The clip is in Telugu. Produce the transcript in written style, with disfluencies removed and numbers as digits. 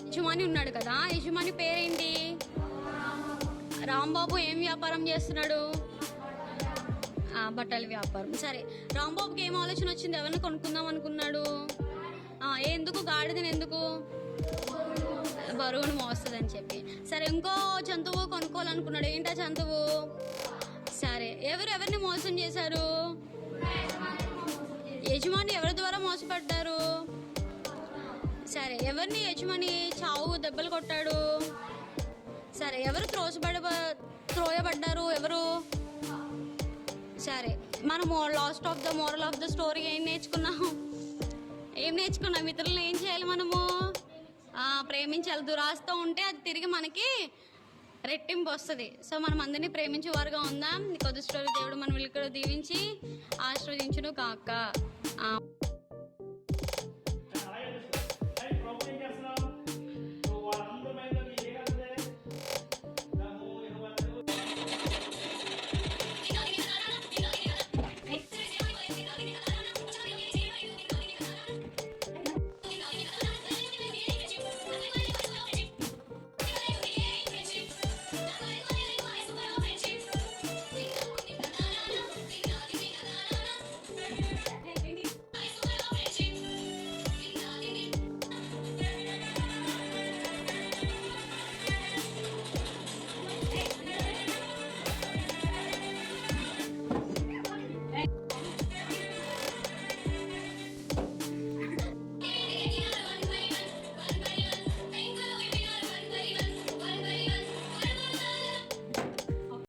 యజమాని ఉన్నాడు కదా, యజమాని పేరేంటి? రాంబాబు ఏం వ్యాపారం చేస్తున్నాడు? బట్టల వ్యాపారం. సరే, రాంబాబుకి ఏం ఆలోచన వచ్చింది? ఎవరిని కొనుక్కుందాం అనుకున్నాడు? ఎందుకు? గాడిదని ఎందుకు? బరువును మోస్తుంది అని చెప్పి. సరే, ఇంకో జంతువు కొనుక్కోవాలనుకున్నాడు. ఏంటా జంతువు? సరే, ఎవరిని మోసం చేశారు? యజమాని ఎవరి ద్వారా మోసపడ్డారు? సరే, ఎవరిని యజమాని చావు దెబ్బలు కొట్టాడు? సరే, ఎవరు త్రోయబడ్డారు? ఎవరు? సరే, మనము last of the moral of the story ఏం నేర్చుకున్నాం? ఇతరులను ఏం చేయాలి? మనము ప్రేమించాలి. దురాస్తో ఉంటే అది తిరిగి మనకి రెట్టింపు వస్తుంది. సో మనం అందరినీ ప్రేమించేవారుగా ఉందాం. కొద్ది స్టోరీ దేవుడు మన వీళ్ళు దీవించి ఆశీర్వదించును కాక.